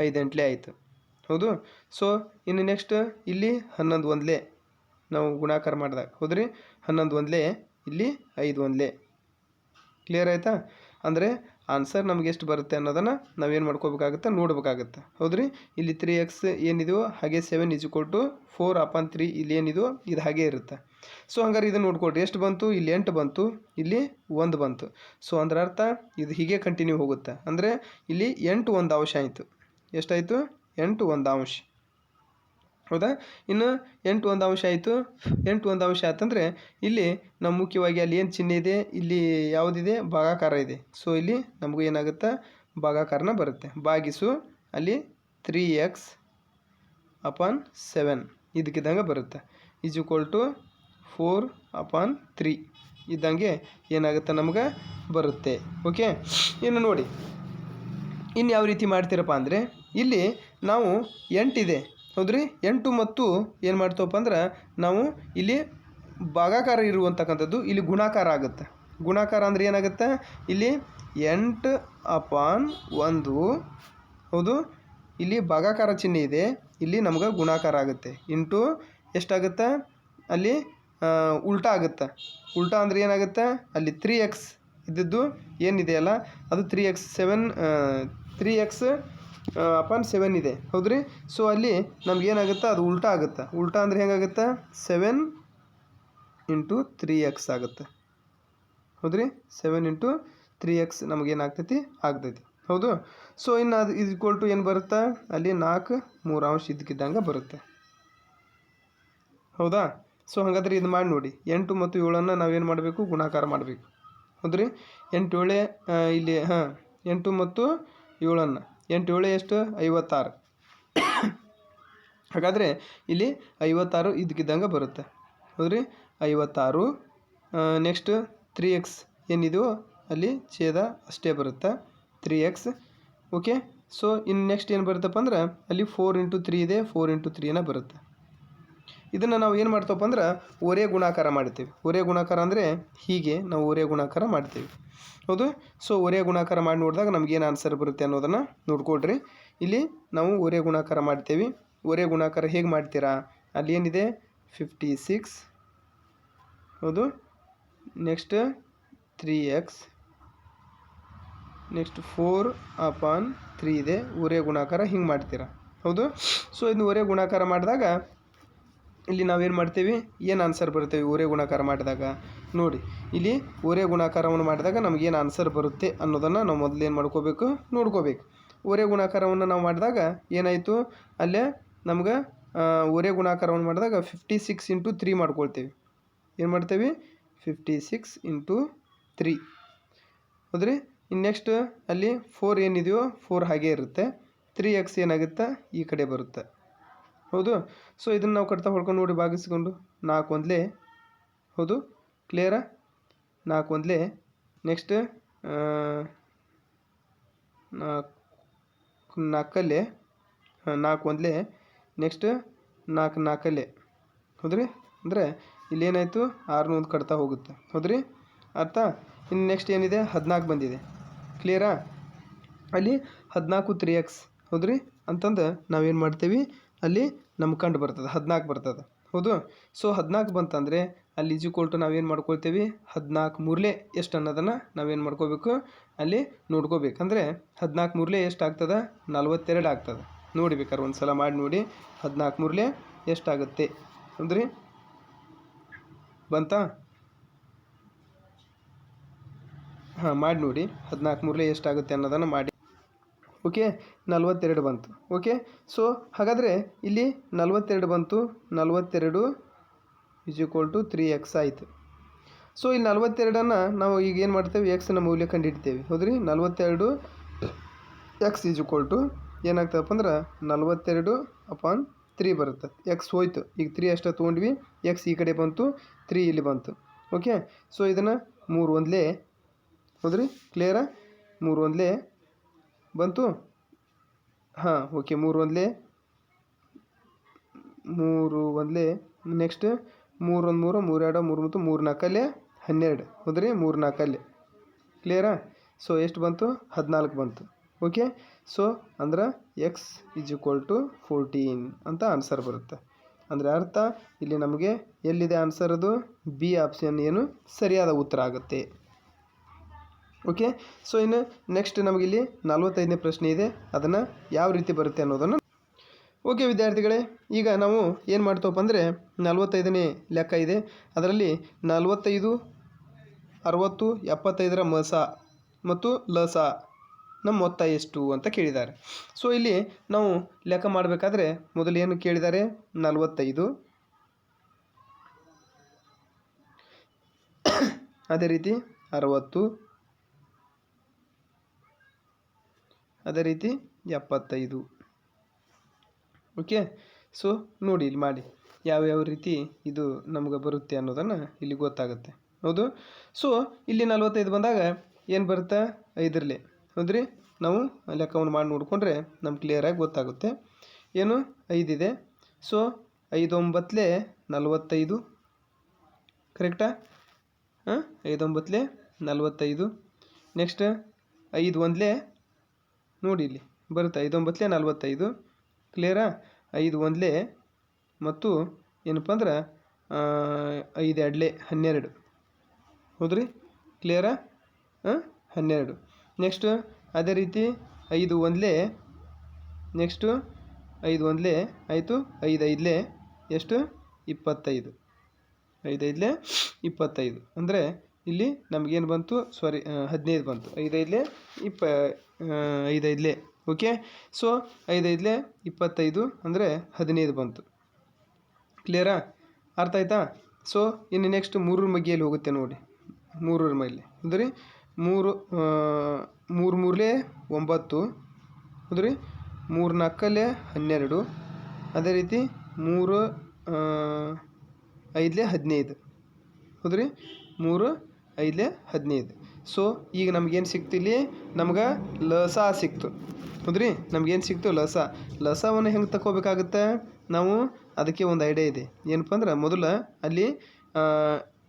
5 8 ಆಯಿತು. ಹೌದು. ಸೊ ಇನ್ನು ನೆಕ್ಸ್ಟ್ ಇಲ್ಲಿ 11 1 ನಾವು ಗುಣಾಕಾರ ಮಾಡಿದಾಗ, ಹೌದ್ರಿ. 11 1 ಇಲ್ಲಿ 5 1. ಕ್ಲಿಯರ್ ಆಯಿತಾ? ಅಂದರೆ ಆನ್ಸರ್ ನಮ್ಗೆ ಎಷ್ಟು ಬರುತ್ತೆ ಅನ್ನೋದನ್ನು ನಾವೇನು ಮಾಡ್ಕೋಬೇಕಾಗುತ್ತೆ, ನೋಡಬೇಕಾಗುತ್ತೆ. ಹೌದ್ರಿ. ಇಲ್ಲಿ 3x ಏನಿದೆಯೋ ಹಾಗೆ 7 = 4/3 ಇಲ್ಲಿ ಏನಿದೆಯೋ ಇದು ಹಾಗೆ ಇರುತ್ತೆ. ಸೊ ಹಂಗಾರೆ ಇದನ್ನು ನೋಡ್ಕೊಳ್ರಿ, ಎಷ್ಟು ಬಂತು, ಇಲ್ಲಿ 8 ಬಂತು, ಇಲ್ಲಿ 1 ಬಂತು. ಸೊ ಅದರ ಅರ್ಥ ಇದು ಹೀಗೆ ಕಂಟಿನ್ಯೂ ಹೋಗುತ್ತೆ. ಅಂದರೆ ಇಲ್ಲಿ 8 1 ಆಯಿತು. ಎಷ್ಟಾಯಿತು, 8 1. ಹೌದಾ. ಇನ್ನು 8 1 ಆಯಿತು. 8 1 ಆಯ್ತಂದರೆ ಇಲ್ಲಿ ನಾವು ಮುಖ್ಯವಾಗಿ ಅಲ್ಲಿ ಏನು ಚಿಹ್ನೆ ಇದೆ, ಇಲ್ಲಿ ಯಾವುದಿದೆ, ಭಾಗಾಕಾರ ಇದೆ. ಸೊ ಇಲ್ಲಿ ನಮಗೂ ಏನಾಗುತ್ತೆ, ಭಾಗಾಕಾರನ ಬರುತ್ತೆ. ಭಾಗಿಸು ಅಲ್ಲಿ 3x/7 ಇದಕ್ಕಿದ್ದಂಗೆ ಬರುತ್ತೆ. = 4/3 ಇದ್ದಂಗೆ ಏನಾಗುತ್ತೆ ನಮ್ಗೆ ಬರುತ್ತೆ. ಓಕೆ. ಇನ್ನು ನೋಡಿ ಇನ್ನು ಯಾವ ರೀತಿ ಮಾಡ್ತೀರಪ್ಪ ಅಂದರೆ, ಇಲ್ಲಿ ನಾವು 8 ಇದೆ. ಹೌದ್ರಿ. 8 ಮತ್ತು ಏನು ಮಾಡ್ತೇವಪ್ಪ ಅಂದ್ರೆ ನಾವು ಇಲ್ಲಿ ಭಾಗಾಕಾರ ಇರುವಂತಕ್ಕಂಥದ್ದು ಇಲ್ಲಿ ಗುಣಾಕಾರ ಆಗುತ್ತೆ. ಗುಣಾಕಾರ ಅಂದರೆ ಏನಾಗುತ್ತೆ, ಇಲ್ಲಿ 8/1 ಹೌದು. ಇಲ್ಲಿ ಭಾಗಾಕಾರ ಚಿಹ್ನೆ ಇದೆ, ಇಲ್ಲಿ ನಮ್ಗೆ ಗುಣಾಕಾರ ಆಗುತ್ತೆ. ಇಂಟು ಎಷ್ಟಾಗುತ್ತೆ, ಅಲ್ಲಿ ಉಲ್ಟಾ ಆಗುತ್ತೆ. ಉಲ್ಟಾ ಅಂದರೆ ಏನಾಗುತ್ತೆ, ಅಲ್ಲಿ 3x ಇದ್ದದ್ದು ಏನಿದೆಯಲ್ಲ ಅದು 3x/7 ಇದೆ. ಹೌದ್ರಿ. ಸೊ ಅಲ್ಲಿ ನಮ್ಗೇನಾಗುತ್ತೆ, ಅದು ಉಲ್ಟಾ ಆಗುತ್ತೆ. ಉಲ್ಟಾ ಅಂದರೆ ಹೆಂಗಾಗುತ್ತೆ, 7 × 3x ಆಗುತ್ತೆ. ಹೌದ್ರಿ. 7 × 3x ನಮಗೇನಾಗ್ತೈತಿ, ಆಗ್ತೈತಿ. ಹೌದು. ಸೊ ಇನ್ನು ಅದು = ಏನು ಬರುತ್ತೆ, ಅಲ್ಲಿ 4/3 ಇದಕ್ಕಿದ್ದಂಗೆ ಬರುತ್ತೆ. ಹೌದಾ. ಸೊ ಹಾಗಾದರೆ ಇದು ಮಾಡಿ ನೋಡಿ, 8 ಮತ್ತು 7 ನಾವೇನು ಮಾಡಬೇಕು, ಗುಣಾಕಾರ ಮಾಡಬೇಕು. ಹೌದ್ರಿ. 8 7 ಇಲ್ಲಿ 8 ಮತ್ತು 7 8 7 ಎಷ್ಟು, 56. ಹಾಗಾದರೆ ಇಲ್ಲಿ 56 ಇದಕ್ಕಿದ್ದಂಗೆ ಬರುತ್ತೆ. ಹೌದ್ರಿ. 56. ನೆಕ್ಸ್ಟ್ 3x ಏನಿದೆಯೋ ಅಲ್ಲಿ ಛೇದ ಅಷ್ಟೇ ಬರುತ್ತೆ, 3x. ಓಕೆ. ಸೊ ಇನ್ನು ನೆಕ್ಸ್ಟ್ ಏನು ಬರುತ್ತಪ್ಪ ಅಂದ್ರೆ ಅಲ್ಲಿ 4 × 3 ಇದೆ, 4 × 3 ಬರುತ್ತೆ. ಇದನ್ನು ನಾವು ಏನು ಮಾಡ್ತೇವಪ್ಪ ಅಂದ್ರೆ ಒರೇ ಗುಣಾಕಾರ ಮಾಡ್ತೀವಿ. ಒರೇ ಗುಣಾಕಾರ ಅಂದರೆ ಹೀಗೆ ನಾವು ಒರೇ ಗುಣಾಕಾರ ಮಾಡ್ತೀವಿ. ಹೌದು. ಸೊ ಒರೇ ಗುಣಾಕಾರ ಮಾಡಿ ನೋಡಿದಾಗ ನಮಗೇನು ಆನ್ಸರ್ ಬರುತ್ತೆ ಅನ್ನೋದನ್ನು ನೋಡ್ಕೊಳ್ರಿ. ಇಲ್ಲಿ ನಾವು ಒರೇ ಗುಣಾಕಾರ ಮಾಡ್ತೀವಿ. ಒರೇ ಗುಣಾಕಾರ ಹೇಗೆ ಮಾಡ್ತೀರಾ, ಅಲ್ಲಿ ಏನಿದೆ 56. ಹೌದು. ನೆಕ್ಸ್ಟ್ 3x, ನೆಕ್ಸ್ಟ್ 4/3 ಇದೆ. ಒರೇ ಗುಣಾಕಾರ ಹಿಂಗೆ ಮಾಡ್ತೀರಾ. ಹೌದು. ಸೊ ಇದನ್ನು ಒರೇ ಗುಣಾಕಾರ ಮಾಡಿದಾಗ ಇಲ್ಲಿ ನಾವೇನು ಮಾಡ್ತೀವಿ, ಏನು ಆನ್ಸರ್ ಬರುತ್ತೆ ಒರೇ ಗುಣಾಕಾರ ಮಾಡಿದಾಗ ನೋಡಿ. ಇಲ್ಲಿ ಒರೇ ಗುಣಾಕಾರವನ್ನು ಮಾಡಿದಾಗ ನಮಗೇನು ಆನ್ಸರ್ ಬರುತ್ತೆ ಅನ್ನೋದನ್ನು ನಾವು ಮೊದಲು ಏನು ಮಾಡ್ಕೋಬೇಕು, ನೋಡ್ಕೋಬೇಕು. ಒರೇ ಗುಣಾಕಾರವನ್ನು ನಾವು ಮಾಡಿದಾಗ ಏನಾಯಿತು, ಅಲ್ಲೇ ನಮ್ಗೆ ಒರೇ ಗುಣಾಕಾರವನ್ನು ಮಾಡಿದಾಗ 56 × 3 ಮಾಡ್ಕೊಳ್ತೀವಿ. ಏನು ಮಾಡ್ತೀವಿ, 56 × 3. ಹೌದ್ರಿ. ಇನ್ನು ನೆಕ್ಸ್ಟ್ ಅಲ್ಲಿ 4 ಏನಿದೆಯೋ 4 ಹಾಗೇ ಇರುತ್ತೆ. 3x ಏನಾಗುತ್ತೆ, ಈ ಕಡೆ ಬರುತ್ತೆ. ಹೌದು. ಸೊ ಇದನ್ನು ನಾವು ಕಟ್ತಾ ಹೊಡ್ಕೊಂಡು ನೋಡಿ, ಭಾಗಿಸ್ಕೊಂಡು 4 1. ಹೌದು. ಕ್ಲಿಯರಾ. 4 1. ನೆಕ್ಸ್ಟ್ 4 4 1. ನೆಕ್ಸ್ಟ್ 4 4. ಹೌದ್ರಿ. ಅಂದರೆ ಇಲ್ಲೇನಾಯಿತು, 6 ಕಟ್ತಾ ಹೋಗುತ್ತೆ. ಹೌದ್ರಿ. ಅರ್ಥ. ಇನ್ನು ನೆಕ್ಸ್ಟ್ ಏನಿದೆ, 14 ಬಂದಿದೆ. ಕ್ಲಿಯರಾ? ಅಲ್ಲಿ 14 3x ಹೌದ್ರಿ ಅಂತಂದು ನಾವೇನು ಮಾಡ್ತೀವಿ ಅಲ್ಲಿ ನಮ್ಗೆ ಕಂಡು ಬರ್ತದೆ 14 ಬರ್ತದೆ. ಹೌದು. ಸೊ 14 ಬಂತಂದರೆ ಅಲ್ಲಿ ಈಜ್ಕೊಲ್ಟು ನಾವೇನು ಮಾಡ್ಕೊಳ್ತೀವಿ 14 ಮೂರಲೆ ಎಷ್ಟು ಅನ್ನೋದನ್ನು ನಾವೇನು ಮಾಡ್ಕೋಬೇಕು ಅಲ್ಲಿ ನೋಡ್ಕೋಬೇಕು. ಅಂದರೆ 14 ಮೂರಲೆ ಎಷ್ಟು ಆಗ್ತದೆ 42 ಆಗ್ತದೆ. ನೋಡಿ ಬೇಕಾದ್ರೆ ಒಂದು ಸಲ ಮಾಡಿ ನೋಡಿ 14 ಮೂರಲೆ ಎಷ್ಟಾಗುತ್ತೆ ಅಂದ್ರಿ ಬಂತಾ? ಹಾಂ ಮಾಡಿ ನೋಡಿ 14 ಮೂರಲೆ ಎಷ್ಟಾಗುತ್ತೆ ಅನ್ನೋದನ್ನು ಮಾಡಿ. ಓಕೆ 42 ಬಂತು. ಓಕೆ. ಸೊ ಹಾಗಾದರೆ ಇಲ್ಲಿ 42 ಬಂತು. 42 = 3x ಆಯಿತು. ಸೊ ಇಲ್ಲಿ 42ಅನ್ನು ನಾವು ಈಗ ಏನು ಮಾಡ್ತೇವೆ ಎಕ್ಸ್ನ ಮೌಲ್ಯ ಕಂಡುಹಿಡ್ತೇವೆ. ಹೌದ್ರಿ 42 x ಏನಾಗ್ತದಪ್ಪ ಅಂದ್ರೆ 42/3 ಬರುತ್ತೆ. ಎಕ್ಸ್ ಹೋಯ್ತು. ಈಗ 3 ಅಷ್ಟೇ ತೊಗೊಂಡ್ವಿ. ಎಕ್ಸ್ ಈ ಕಡೆ ಬಂತು, 3 ಇಲ್ಲಿ ಬಂತು. ಓಕೆ. ಸೊ ಇದನ್ನು 3 ಒಂದಲೇ ಹೌದ್ರಿ ಕ್ಲಿಯರಾ? 3 ಒಂದಲೇ ಬಂತು. ಹಾಂ ಓಕೆ 3 ಒಂದಲೇ ನೆಕ್ಸ್ಟ್ 3 1 3 3 2 3 ಮತ್ತು 3 4 12 ಹೌದ್ರಿ 3 4 ಕ್ಲಿಯರಾ? ಸೊ ಎಷ್ಟು ಬಂತು 14 ಬಂತು. ಓಕೆ. ಸೊ ಅಂದ್ರೆ ಎಕ್ಸ್ = 14 ಅಂತ ಆನ್ಸರ್ ಬರುತ್ತೆ. ಅಂದರೆ ಅರ್ಥ ಇಲ್ಲಿ ನಮಗೆ ಎಲ್ಲಿದೆ ಆನ್ಸರ್ ಅದು ಬಿ ಆಪ್ಷನ್ ಏನು ಸರಿಯಾದ ಉತ್ತರ ಆಗುತ್ತೆ. ಓಕೆ. ಸೊ ಇನ್ನು ನೆಕ್ಸ್ಟ್ ನಮಗಿಲ್ಲಿ 45ನೇ ಪ್ರಶ್ನೆ ಇದೆ. ಅದನ್ನು ಯಾವ ರೀತಿ ಬರುತ್ತೆ ಅನ್ನೋದನ್ನು ಓಕೆ ವಿದ್ಯಾರ್ಥಿಗಳೇ, ಈಗ ನಾವು ಏನು ಮಾಡ್ತೇವಪ್ಪ ಅಂದರೆ 45ನೇ ಲೆಕ್ಕ ಇದೆ. ಅದರಲ್ಲಿ 45 60 75ರ ಮಸ ಮತ್ತು ಲಸ ನಮ್ಮ ಮೊತ್ತ ಎಷ್ಟು ಅಂತ ಕೇಳಿದ್ದಾರೆ. ಸೊ ಇಲ್ಲಿ ನಾವು ಲೆಕ್ಕ ಮಾಡಬೇಕಾದ್ರೆ ಮೊದಲು ಏನು ಕೇಳಿದ್ದಾರೆ 45 ಅದೇ ರೀತಿ 60 ಅದೇ ರೀತಿ 75. ಓಕೆ. ಸೊ ನೋಡಿ ಇಲ್ಲಿ ಮಾಡಿ ಯಾವ್ಯಾವ ರೀತಿ ಇದು ನಮ್ಗೆ ಬರುತ್ತೆ ಅನ್ನೋದನ್ನು ಇಲ್ಲಿ ಗೊತ್ತಾಗುತ್ತೆ. ಹೌದು. ಸೊ ಇಲ್ಲಿ 45 ಬಂದಾಗ ಏನು ಬರುತ್ತೆ 5ರಲ್ಲಿ ಹೌದ್ರಿ ನಾವು ಲೆಕ್ಕವನ್ನು ಮಾಡಿ ನೋಡಿಕೊಂಡ್ರೆ ನಮ್ಗೆ ಕ್ಲಿಯರಾಗಿ ಗೊತ್ತಾಗುತ್ತೆ. ಏನು 5 ಇದೆ. ಸೊ 5 9 45 ಕರೆಕ್ಟಾ? ಹಾಂ 5 9 45. ನೆಕ್ಸ್ಟ್ 5 1 ನೋಡಿ ಇಲ್ಲಿ ಬರುತ್ತೆ 5 9 45 ಕ್ಲಿಯರಾ? 5 1 ಮತ್ತು ಏನಪ್ಪ ಅಂದ್ರೆ 5 2 12 ಹೌದ್ರಿ ಕ್ಲಿಯರಾ? 12. ನೆಕ್ಸ್ಟ್ ಅದೇ ರೀತಿ 5 1 ನೆಕ್ಸ್ಟು 5 1 ಆಯಿತು. 5 5 ಎಷ್ಟು 25. 5 5 25 ಅಂದರೆ ಇಲ್ಲಿ ನಮಗೇನು ಬಂತು 15 ಬಂತು. 5 5 5 ಓಕೆ. ಸೊ 5 5 25 ಅಂದರೆ 15 ಬಂತು. ಕ್ಲಿಯರಾ? ಅರ್ಥ ಆಯ್ತಾ? ಸೊ ಇನ್ನು ನೆಕ್ಸ್ಟ್ 3ರ ಮಗ್ಗಿಯಲ್ಲಿ ಹೋಗುತ್ತೆ ನೋಡಿ 3ರ ಮೇಲೆ ಹೌದ್ರಿ 3 3 3 9 ಹೌದ್ರಿ 3 4 12 ಅದೇ ರೀತಿ 3 5 15 ಹೌದ್ರಿ 3 5 15. ಸೊ ಈಗ ನಮಗೇನು ಸಿಕ್ತು ಇಲ್ಲಿ ನಮ್ಗೆ ಲಸ ಸಿಕ್ತು ಹೌದ್ರಿ ನಮಗೇನು ಸಿಕ್ತು ಲಸವನ್ನು ಹೆಂಗೆ ತಗೋಬೇಕಾಗುತ್ತೆ ನಾವು ಅದಕ್ಕೆ ಒಂದು ಐಡಿಯಾ ಇದೆ. ಏನಪ್ಪ ಅಂದ್ರೆ ಮೊದಲು ಅಲ್ಲಿ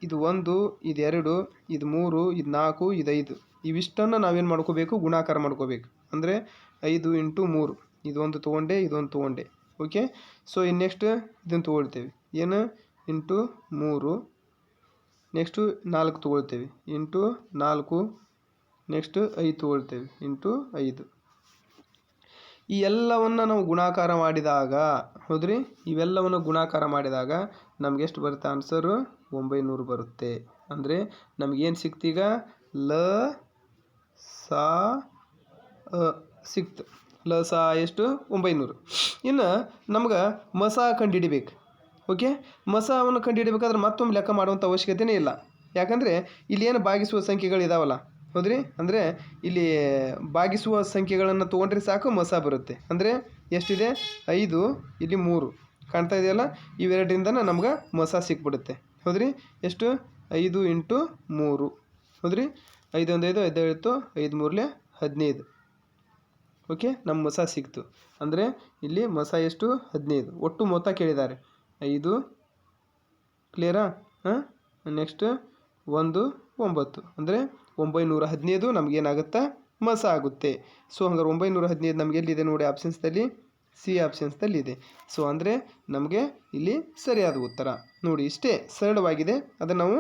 ಇದು 1 ಇದು 2 ಇದು 3 ಇದು 4 ಇದು 5 ಇವಿಷ್ಟನ್ನು ನಾವೇನು ಮಾಡ್ಕೋಬೇಕು ಗುಣಾಕಾರ ಮಾಡ್ಕೋಬೇಕು. ಅಂದರೆ 5 × 3 ಇದೊಂದು ತೊಗೊಂಡೆ ಇದೊಂದು ತೊಗೊಂಡೆ. ಓಕೆ. ಸೊ ಇನ್ನು ನೆಕ್ಸ್ಟ್ ಇದನ್ನು ತೊಗೊಳ್ತೇವೆ ಏನು ಇಂಟು 3 ನೆಕ್ಸ್ಟು 4 ತೊಗೊಳ್ತೇವೆ ಇಂಟು 4 ನೆಕ್ಸ್ಟ್ 5 ತೊಗೊಳ್ತೇವೆ ಇಂಟು 5. ಈ ಎಲ್ಲವನ್ನು ನಾವು ಗುಣಾಕಾರ ಮಾಡಿದಾಗ ಹೌದ್ರಿ ಇವೆಲ್ಲವನ್ನು ಗುಣಾಕಾರ ಮಾಡಿದಾಗ ನಮ್ಗೆ ಎಷ್ಟು ಬರುತ್ತೆ ಆನ್ಸರು 900 ಬರುತ್ತೆ. ಅಂದರೆ ನಮಗೇನು ಸಿಕ್ತೀಗ ಲ ಸಾ ಸಿಕ್ತು. ಲ ಸಾ ಎಷ್ಟು 900. ಇನ್ನು ನಮ್ಗೆ ಮಸ ಕಂಡುಹಿಡಿಬೇಕು. ಓಕೆ. ಮಸವನ್ನು ಕಂಡುಹಿಡಬೇಕಾದ್ರೆ ಮತ್ತೊಮ್ಮೆ ಲೆಕ್ಕ ಮಾಡುವಂಥ ಅವಶ್ಯಕತೆಯೇ ಇಲ್ಲ. ಯಾಕಂದರೆ ಇಲ್ಲಿ ಏನು ಭಾಗಿಸುವ ಸಂಖ್ಯೆಗಳಿದಾವಲ್ಲ ಹೌದ್ರಿ ಅಂದರೆ ಇಲ್ಲಿ ಭಾಗಿಸುವ ಸಂಖ್ಯೆಗಳನ್ನು ತೊಗೊಂಡ್ರೆ ಸಾಕು ಮಸ ಬರುತ್ತೆ. ಅಂದರೆ ಎಷ್ಟಿದೆ 5 ಇಲ್ಲಿ 3 ಕಾಣ್ತಾ ಇದೆಯಲ್ಲ ಇವೆರಡರಿಂದ ನಮ್ಗೆ ಮಸ ಸಿಕ್ಬಿಡುತ್ತೆ. ಹೌದ್ರಿ ಎಷ್ಟು 5 × 3 ಹೌದ್ರಿ 5 1 5 5 7 5 3 15. ಓಕೆ. ನಮ್ಮ ಮಸ ಸಿಕ್ತು. ಅಂದರೆ ಇಲ್ಲಿ ಮಸ ಎಷ್ಟು 15. ಒಟ್ಟು ಮೊತ್ತ ಕೇಳಿದ್ದಾರೆ 5 ಕ್ಲಿಯರಾ? ನೆಕ್ಸ್ಟ್ 1 9 ಅಂದರೆ 915 ನಮಗೇನಾಗುತ್ತೆ ಮಸ ಆಗುತ್ತೆ. ಸೊ ಹಂಗಾರೆ 915 ನಮಗೆ ಎಲ್ಲಿದೆ ನೋಡಿ ಆಪ್ಷನ್ಸ್ದಲ್ಲಿ, ಸಿ ಆಪ್ಷನ್ಸ್ದಲ್ಲಿ ಇದೆ. ಸೊ ಅಂದರೆ ನಮಗೆ ಇಲ್ಲಿ ಸರಿಯಾದ ಉತ್ತರ ನೋಡಿ. ಇಷ್ಟೇ ಸರಳವಾಗಿದೆ. ಅದನ್ನು ನಾವು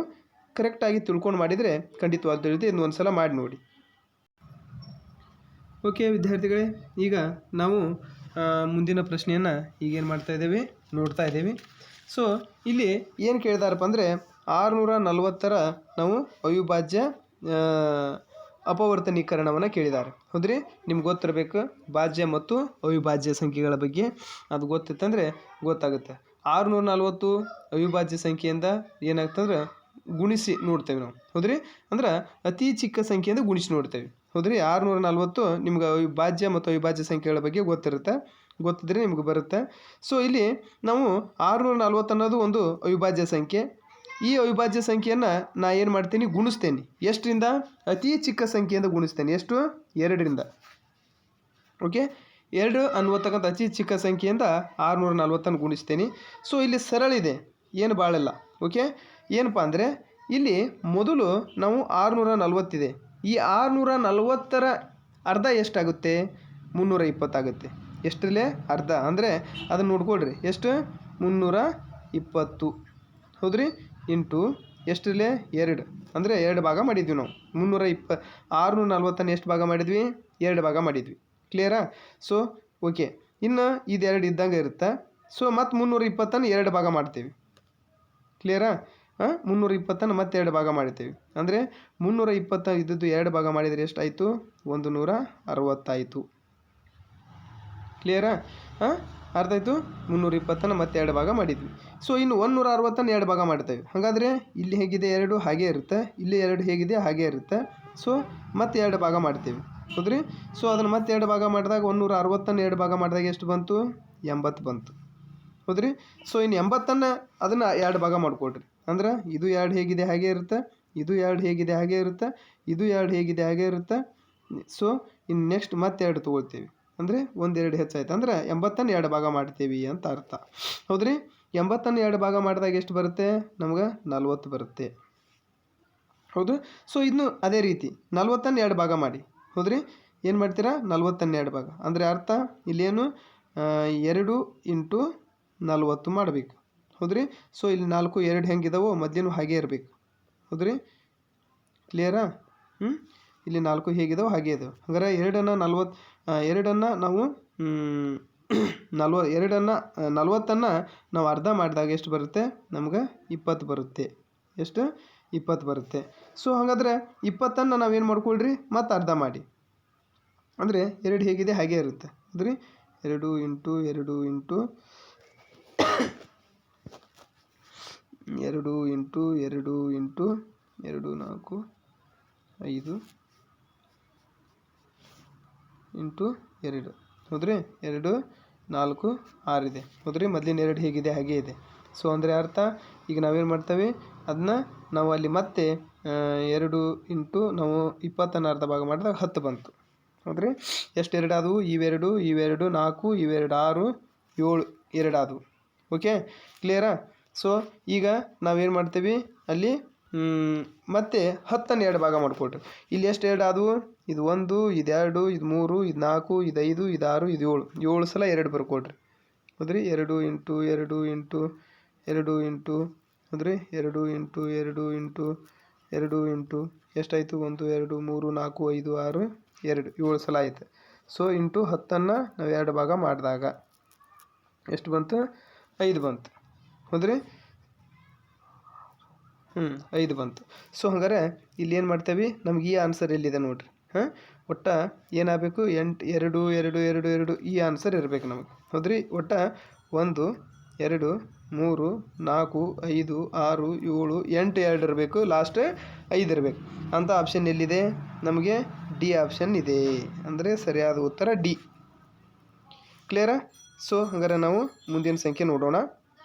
ಕರೆಕ್ಟಾಗಿ ತಿಳ್ಕೊಂಡು ಮಾಡಿದರೆ ಖಂಡಿತವಾದ ತಿಳಿದು ಇನ್ನೊಂದು ಸಲ ಮಾಡಿ ನೋಡಿ. ಓಕೆ ವಿದ್ಯಾರ್ಥಿಗಳೇ, ಈಗ ನಾವು ಮುಂದಿನ ಪ್ರಶ್ನೆಯನ್ನು ಈಗೇನು ಮಾಡ್ತಾ ಇದ್ದೇವೆ ನೋಡ್ತಾ ಇದ್ದೇವೆ. ಸೊ ಇಲ್ಲಿ ಏನು ಕೇಳಿದಾರಪ್ಪ ಅಂದರೆ 640ರ ನಾವು ಅವಿಭಾಜ್ಯ ಅಪವರ್ತನೀಕರಣವನ್ನು ಕೇಳಿದ್ದಾರೆ. ಹೌದ್ರಿ, ನಿಮ್ಗೆ ಗೊತ್ತಿರಬೇಕು ಭಾಜ್ಯ ಮತ್ತು ಅವಿಭಾಜ್ಯ ಸಂಖ್ಯೆಗಳ ಬಗ್ಗೆ. ಅದು ಗೊತ್ತಿತ್ತಂದರೆ ಗೊತ್ತಾಗುತ್ತೆ. 640 ಅವಿಭಾಜ್ಯ ಸಂಖ್ಯೆಯಿಂದ ಏನಾಗ್ತಂದ್ರೆ ಗುಣಿಸಿ ನೋಡ್ತೇವೆ ನಾವು. ಹೌದ್ರಿ, ಅಂದ್ರೆ ಅತಿ ಚಿಕ್ಕ ಸಂಖ್ಯೆಯಿಂದ ಗುಣಿಸಿ ನೋಡ್ತೇವೆ. ಹೌದ್ರಿ, 640 ನಿಮ್ಗೆ ಭಾಜ್ಯ ಮತ್ತು ಅವಿಭಾಜ್ಯ ಸಂಖ್ಯೆಗಳ ಬಗ್ಗೆ ಗೊತ್ತಿದ್ರೆ ನಿಮ್ಗೆ ಬರುತ್ತೆ. ಸೊ ಇಲ್ಲಿ ನಾವು 640 ಅನ್ನೋದು ಒಂದು ಅವಿಭಾಜ್ಯ ಸಂಖ್ಯೆ. ಈ ಅವಿಭಾಜ್ಯ ಸಂಖ್ಯೆಯನ್ನು ನಾ ಏನು ಮಾಡ್ತೀನಿ, ಗುಣಿಸ್ತೇನೆ. ಎಷ್ಟರಿಂದ? ಅತಿ ಚಿಕ್ಕ ಸಂಖ್ಯೆಯಿಂದ ಗುಣಿಸ್ತೇನೆ. ಎಷ್ಟು? 2ರಿಂದ. ಓಕೆ, 2 ಅನ್ನುವತಕ್ಕಂಥ ಅತಿ ಚಿಕ್ಕ ಸಂಖ್ಯೆಯಿಂದ 640 ಗುಣಿಸ್ತೇನೆ. ಸೊ ಇಲ್ಲಿ ಸರಳ ಇದೆ, ಏನು ಭಾಳಲ್ಲ. ಓಕೆ, ಏನಪ್ಪ ಅಂದರೆ ಇಲ್ಲಿ ಮೊದಲು ನಾವು 640 ಇದೆ. ಈ 640ರ ಅರ್ಧ ಎಷ್ಟಾಗುತ್ತೆ? 320 ಆಗುತ್ತೆ. ಎಷ್ಟರಲ್ಲೇ ಅರ್ಧ ಅಂದರೆ ಅದನ್ನು ನೋಡ್ಕೊಳ್ರಿ. ಎಷ್ಟು? 320. ಹೌದ್ರಿ, ಇಂಟು ಎಷ್ಟರಲ್ಲೇ 2 ಅಂದರೆ 2 ಭಾಗ ಮಾಡಿದ್ವಿ ನಾವು. 640 ಎಷ್ಟು ಭಾಗ ಮಾಡಿದ್ವಿ? 2 ಭಾಗ ಮಾಡಿದ್ವಿ. ಕ್ಲಿಯರಾ? ಸೊ ಓಕೆ, ಇನ್ನು ಇದು 2 ಇದ್ದಂಗೆ ಇರುತ್ತೆ. ಸೊ ಮತ್ತು 320 2 ಭಾಗ ಮಾಡ್ತೀವಿ. ಕ್ಲಿಯರಾ? 320 ಮತ್ತೆ 2 ಭಾಗ ಮಾಡ್ತೀವಿ. ಅಂದರೆ 320 ಇದ್ದದ್ದು 2 ಭಾಗ ಮಾಡಿದರೆ ಎಷ್ಟಾಯಿತು? 160 ಆಯಿತು. ಕ್ಲಿಯರಾ? ಅರ್ಥ ಆಯಿತು. 320 ಮತ್ತೆ 2 ಭಾಗ ಮಾಡಿದ್ವಿ. ಸೊ ಇನ್ನು 160 2 ಭಾಗ ಮಾಡ್ತೇವೆ. ಹಾಗಾದರೆ ಇಲ್ಲಿ ಹೇಗಿದೆ 2 ಹಾಗೇ ಇರುತ್ತೆ, ಇಲ್ಲಿ 2 ಹೇಗಿದೆ ಹಾಗೇ ಇರುತ್ತೆ. ಸೊ ಮತ್ತೆ 2 ಭಾಗ ಮಾಡ್ತೀವಿ. ಹೌದ್ರಿ, ಸೊ ಅದನ್ನು ಮತ್ತೆ 2 ಭಾಗ ಮಾಡಿದಾಗ 160 2 ಭಾಗ ಮಾಡಿದಾಗ ಎಷ್ಟು ಬಂತು? 80 ಬಂತು. ಹೌದ್ರಿ, ಸೊ ಇನ್ನು 80 ಅದನ್ನು 2 ಭಾಗ ಮಾಡಿಕೊಡ್ರಿ. ಅಂದ್ರೆ ಇದು 2 ಹೇಗಿದೆ ಹಾಗೇ ಇರುತ್ತೆ, ಇದು 2 ಹೇಗಿದೆ ಹಾಗೇ ಇರುತ್ತೆ, ಇದು 2 ಹೇಗಿದೆ ಹಾಗೇ ಇರುತ್ತೆ. ಸೊ ಇನ್ನು ನೆಕ್ಸ್ಟ್ ಮತ್ತೆ 2 ತೊಗೊಳ್ತೀವಿ. ಅಂದರೆ 1 2 ಹೆಚ್ಚಾಯ್ತು. ಅಂದರೆ 80 2 ಭಾಗ ಮಾಡ್ತೀವಿ ಅಂತ ಅರ್ಥ. ಹೌದ್ರಿ, 80 2 ಭಾಗ ಮಾಡಿದಾಗ ಎಷ್ಟು ಬರುತ್ತೆ? ನಮ್ಗೆ 40 ಬರುತ್ತೆ. ಹೌದು, ಸೊ ಇನ್ನು ಅದೇ ರೀತಿ 40 2 ಭಾಗ ಮಾಡಿ. ಹೌದ್ರಿ, ಏನು ಮಾಡ್ತೀರಾ? 40 2 ಭಾಗ ಅಂದರೆ ಅರ್ಥ ಇಲ್ಲೇನು 2 ಇಂಟು 40 ಮಾಡಬೇಕು. ಹೌದ್ರಿ, ಸೊ ಇಲ್ಲಿ 4 2 ಹೆಂಗಿದಾವೋ ಮೊದಲೇನು ಹಾಗೇ ಇರಬೇಕು. ಹೌದ್ರಿ, ಕ್ಲಿಯರಾ? ಇಲ್ಲಿ 4 ಹೇಗಿದಾವೆ ಹಾಗೇ ಇದಾವೆ. ಹಾಗಾದ್ರೆ 2ನ್ನು ನಾವು 40ನ್ನು ನಾವು ಅರ್ಧ ಮಾಡಿದಾಗ ಎಷ್ಟು ಬರುತ್ತೆ? ನಮ್ಗೆ 20 ಬರುತ್ತೆ. ಎಷ್ಟು? 20 ಬರುತ್ತೆ. ಸೊ ಹಾಗಾದರೆ 20ನ್ನು ನಾವೇನು ಮಾಡ್ಕೊಳ್ರಿ, ಮತ್ತು ಅರ್ಧ ಮಾಡಿ. ಅಂದರೆ 2 ಹೇಗಿದೆ ಹಾಗೇ ಇರುತ್ತೆ. ಹೌದ್ರಿ, 2 into 2 into 2 into 2 into 2 4 5 into 2. ಹೌದ್ರಿ, 2 4 6 ಇದೆ. ಹೌದ್ರಿ, ಮೊದಲಿನ 2 ಹೇಗಿದೆ ಹಾಗೇ ಇದೆ. ಸೊ ಅಂದರೆ ಅರ್ಥ ಈಗ ನಾವೇನು ಮಾಡ್ತೇವೆ, ಅದನ್ನ ನಾವು ಅಲ್ಲಿ ಮತ್ತೆ 2 ಇಂಟು ನಾವು 20ನ್ನು ಅರ್ಧ ಭಾಗ ಮಾಡಿದಾಗ 10 ಬಂತು. ಹೌದ್ರಿ, ಎಷ್ಟು 2 ಆದವು? ಇವೆರಡು 4, ಇವೆರಡು 6, 7 2 ಆದವು. ಓಕೆ, ಕ್ಲಿಯರಾ? ಸೊ ಈಗ ನಾವೇನು ಮಾಡ್ತೀವಿ, ಅಲ್ಲಿ ಮತ್ತೆ 10ನ್ನು 2 ಭಾಗ ಮಾಡಿಕೊಟ್ರಿ. ಇಲ್ಲಿ ಎಷ್ಟು 2 ಆದವು? ಇದು 1, ಇದು 2, ಇದು 3, ಇದು 4, ಇದು 5, ಇದು 6, ಇದು 7 ಸಲ 2 ಬರ್ಕೊಡ್ರಿ. ಹೌದ್ರಿ, 2 ಇಂಟು 2 ಇಂಟು 2 ಇಂಟು ಹೌದ್ರಿ 2 ಇಂಟು 2 ಇಂಟು 2 ಇಂಟು ಎಷ್ಟಾಯಿತು? 1 2 3 4 5 6 2 7 ಸಲ ಆಯಿತು. ಸೊ ಇಂಟು 10ನ್ನು ನಾವು 2 ಭಾಗ ಮಾಡಿದಾಗ ಎಷ್ಟು ಬಂತು? 5 ಬಂತು. ಹೌದ್ರಿ, 5 ಬಂತು. ಸೊ ಹಂಗಾರೆ ಇಲ್ಲಿ ಏನು ಮಾಡ್ತೇವೆ, ನಮ್ಗೆ ಈ ಆನ್ಸರ್ ಎಲ್ಲಿದೆ ನೋಡಿರಿ. ಒಟ್ಟು ಏನಾಗಬೇಕು? 8 2 2 2 2 ಈ ಆನ್ಸರ್ ಇರಬೇಕು ನಮಗೆ. ಹೌದ್ರಿ, ಒಟ್ಟು 1 2 3 4 5 6 7 8 2 ಇರಬೇಕು, ಲಾಸ್ಟ್ 5 ಇರಬೇಕು ಅಂತ ಆಪ್ಷನ್ ಎಲ್ಲಿದೆ? ನಮಗೆ ಡಿ ಆಪ್ಷನ್ ಇದೆ. ಅಂದರೆ ಸರಿಯಾದ ಉತ್ತರ ಡಿ. ಕ್ಲಿಯರಾ? ಸೊ ಹಾಗಾದ್ರೆ ನಾವು ಮುಂದಿನ ಸಂಖ್ಯೆ ನೋಡೋಣ.